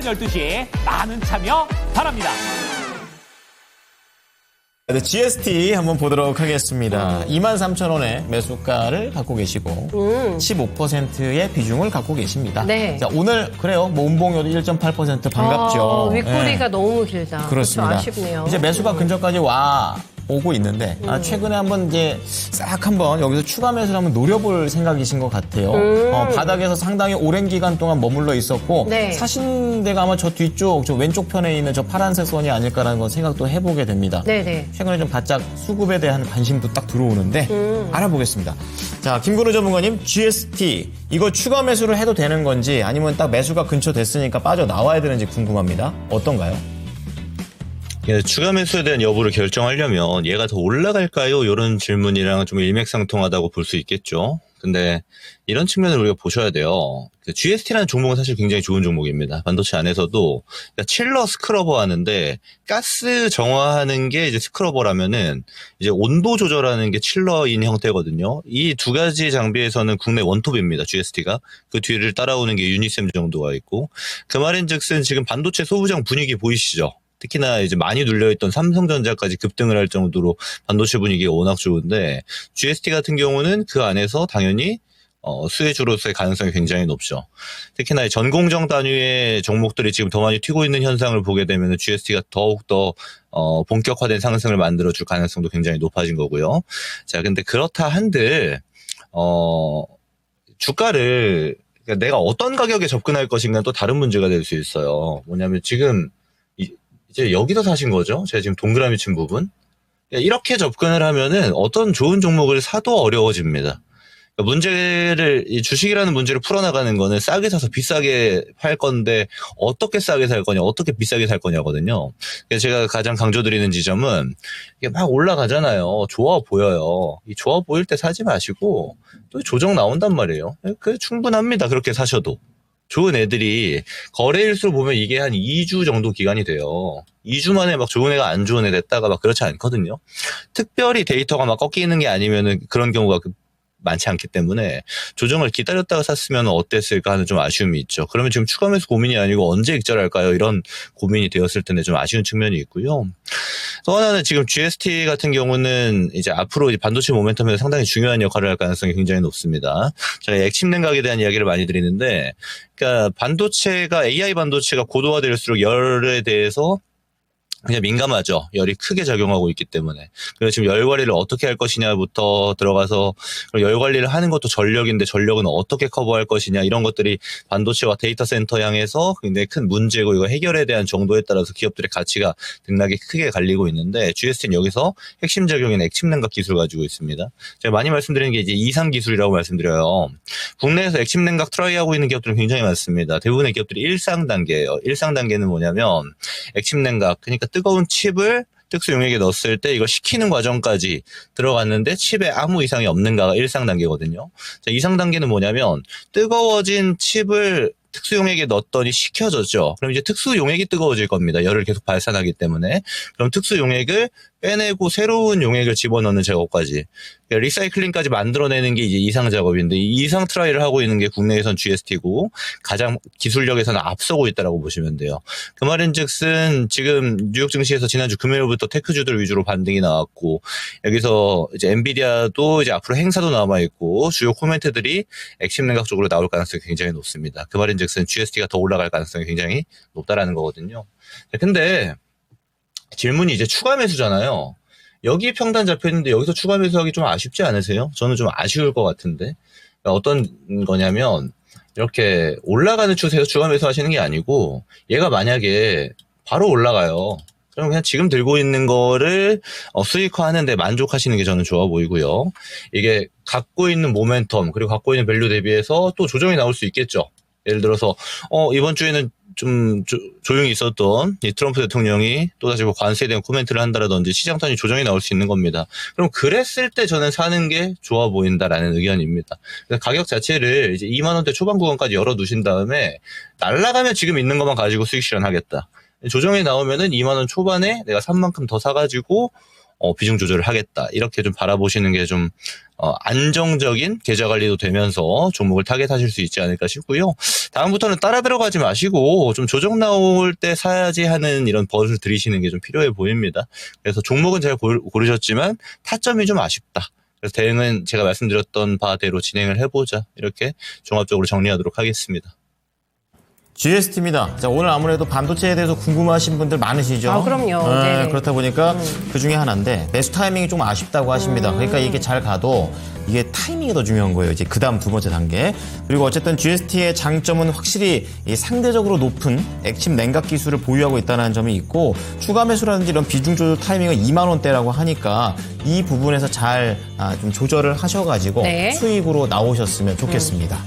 12시에 많은 참여 바랍니다. 네, GST 한번 보도록 하겠습니다. 23,000원의 매수가를 갖고 계시고 15%의 비중을 갖고 계십니다. 네. 자, 오늘 그래요. 뭐 운봉여도 1.8% 반갑죠. 윗꼬리가 네. 너무 길다. 그렇습니다. 그렇죠, 아쉽네요. 이제 매수가 근처까지 오고 있는데 최근에 한번 이제 싹 한번 여기서 추가 매수를 한번 노려볼 생각이신 것 같아요. 바닥에서 상당히 오랜 기간 동안 머물러 있었고 네. 사신 데가 아마 저 뒤쪽 저 왼쪽 편에 있는 저 파란색 선이 아닐까라는 건 생각도 해보게 됩니다. 네네. 최근에 좀 바짝 수급에 대한 관심도 딱 들어오는데 알아보겠습니다. 자, 김근우 전문가님, GST 이거 추가 매수를 해도 되는 건지 아니면 딱 매수가 근처 됐으니까 빠져나와야 되는지 궁금합니다. 어떤가요? 예, 추가 매수에 대한 여부를 결정하려면 얘가 더 올라갈까요? 이런 질문이랑 좀 일맥상통하다고 볼 수 있겠죠. 근데 이런 측면을 우리가 보셔야 돼요. GST라는 종목은 사실 굉장히 좋은 종목입니다. 반도체 안에서도 그러니까 칠러 스크러버 하는데 가스 정화하는 게 이제 스크러버라면은 이제 온도 조절하는 게 칠러인 형태거든요. 이 두 가지 장비에서는 국내 원톱입니다. GST가 그 뒤를 따라오는 게 유니셈 정도가 있고 그 말인즉슨 지금 반도체 소부장 분위기 보이시죠? 특히나 이제 많이 눌려있던 삼성전자까지 급등을 할 정도로 반도체 분위기가 워낙 좋은데 GST 같은 경우는 그 안에서 당연히 수혜주로서의 가능성이 굉장히 높죠. 특히나 전공정 단위의 종목들이 지금 더 많이 튀고 있는 현상을 보게 되면 GST가 더욱더 본격화된 상승을 만들어줄 가능성도 굉장히 높아진 거고요. 자, 근데 그렇다 한들 주가를 그러니까 내가 어떤 가격에 접근할 것인가는 또 다른 문제가 될 수 있어요. 뭐냐면 지금 이제 여기서 사신 거죠. 제가 지금 동그라미 친 부분. 이렇게 접근을 하면은 어떤 좋은 종목을 사도 어려워집니다. 그러니까 문제를, 이 주식이라는 문제를 풀어나가는 거는 싸게 사서 비싸게 팔 건데 어떻게 싸게 살 거냐, 어떻게 비싸게 살 거냐거든요. 그래서 제가 가장 강조드리는 지점은 이게 막 올라가잖아요. 좋아 보여요. 이 좋아 보일 때 사지 마시고 또 조정 나온단 말이에요. 그게 충분합니다. 그렇게 사셔도. 좋은 애들이 거래일수로 보면 이게 한 2주 정도 기간이 돼요. 2주 만에 막 좋은 애가 안 좋은 애 됐다가 막 그렇지 않거든요. 특별히 데이터가 막 꺾이는 게 아니면은 그런 경우가 많지 않기 때문에 조정을 기다렸다가 샀으면 어땠을까 하는 좀 아쉬움이 있죠. 그러면 지금 추가 매수 고민이 아니고 언제 익절할까요? 이런 고민이 되었을 텐데 좀 아쉬운 측면이 있고요. 또 하나는 지금 GST 같은 경우는 이제 앞으로 이제 반도체 모멘텀에서 상당히 중요한 역할을 할 가능성이 굉장히 높습니다. 제가 액침 냉각에 대한 이야기를 많이 드리는데, 그러니까 반도체가 AI 반도체가 고도화될수록 열에 대해서 그냥 민감하죠. 열이 크게 작용하고 있기 때문에. 그래서 지금 열 관리를 어떻게 할 것이냐부터 들어가서 열 관리를 하는 것도 전력인데 전력은 어떻게 커버할 것이냐 이런 것들이 반도체와 데이터 센터 향해서 굉장히 큰 문제고 이거 해결에 대한 정도에 따라서 기업들의 가치가 등락이 크게 갈리고 있는데 GST는 여기서 핵심 작용인 액침 냉각 기술을 가지고 있습니다. 제가 많이 말씀드리는 게 이제 이상 기술이라고 말씀드려요. 국내에서 액침 냉각 트라이하고 있는 기업들은 굉장히 많습니다. 대부분의 기업들이 일상 단계예요. 일상 단계는 뭐냐면 액침 냉각 그러니까 뜨거운 칩을 특수 용액에 넣었을 때 이걸 식히는 과정까지 들어갔는데 칩에 아무 이상이 없는가가 1상 단계거든요. 자, 2상 단계는 뭐냐면 뜨거워진 칩을 특수 용액에 넣었더니 식혀졌죠. 그럼 이제 특수 용액이 뜨거워질 겁니다. 열을 계속 발산하기 때문에. 그럼 특수 용액을 빼내고 새로운 용액을 집어넣는 작업까지. 그러니까 리사이클링까지 만들어내는 게 이제 이상 작업인데 이 이상 트라이를 하고 있는 게 국내에선 GST고 가장 기술력에서는 앞서고 있다라고 보시면 돼요. 그 말인즉슨 지금 뉴욕 증시에서 지난주 금요일부터 테크주들 위주로 반등이 나왔고 여기서 이제 엔비디아도 이제 앞으로 행사도 남아 있고 주요 코멘트들이 액침 냉각 쪽으로 나올 가능성이 굉장히 높습니다. 그 말인즉슨 GST가 더 올라갈 가능성이 굉장히 높다라는 거거든요. 근데 질문이 이제 추가 매수잖아요. 여기 평단 잡혀있는데 여기서 추가 매수하기 좀 아쉽지 않으세요? 저는 좀 아쉬울 것 같은데. 그러니까 어떤 거냐면 이렇게 올라가는 추세에서 추가 매수하시는 게 아니고 얘가 만약에 바로 올라가요. 그럼 그냥 지금 들고 있는 거를 수익화하는데 만족하시는 게 저는 좋아 보이고요. 이게 갖고 있는 모멘텀 그리고 갖고 있는 밸류 대비해서 또 조정이 나올 수 있겠죠. 예를 들어서 이번 주에는 좀 조용히 있었던 이 트럼프 대통령이 또다시 뭐 관세에 대한 코멘트를 한다라든지 시장탄이 조정이 나올 수 있는 겁니다. 그럼 그랬을 때 저는 사는 게 좋아 보인다라는 의견입니다. 그래서 가격 자체를 이제 2만 원대 초반 구간까지 열어 두신 다음에 날라가면 지금 있는 것만 가지고 수익 실현하겠다. 조정이 나오면은 2만 원 초반에 내가 산 만큼 더 사가지고 비중 조절을 하겠다. 이렇게 좀 바라보시는 게 좀 안정적인 계좌 관리도 되면서 종목을 타겟하실 수 있지 않을까 싶고요. 다음부터는 따라 들어가지 마시고 좀 조정 나올 때 사야지 하는 이런 버릇을 들이시는 게 좀 필요해 보입니다. 그래서 종목은 잘 고르셨지만 타점이 좀 아쉽다. 그래서 대응은 제가 말씀드렸던 바대로 진행을 해보자. 이렇게 종합적으로 정리하도록 하겠습니다. GST입니다. 자, 오늘 아무래도 반도체에 대해서 궁금하신 분들 많으시죠? 아, 그럼요. 네, 네네. 그렇다 보니까 그 중에 하나인데 매수 타이밍이 좀 아쉽다고 하십니다. 그러니까 이게 잘 가도 이게 타이밍이 더 중요한 거예요. 이제 그 다음 두 번째 단계. 그리고 어쨌든 GST의 장점은 확실히 이 상대적으로 높은 액침 냉각 기술을 보유하고 있다는 점이 있고 추가 매수라든지 이런 비중 조절 타이밍은 2만 원대라고 하니까 이 부분에서 잘 좀 조절을 하셔가지고 네. 수익으로 나오셨으면 좋겠습니다.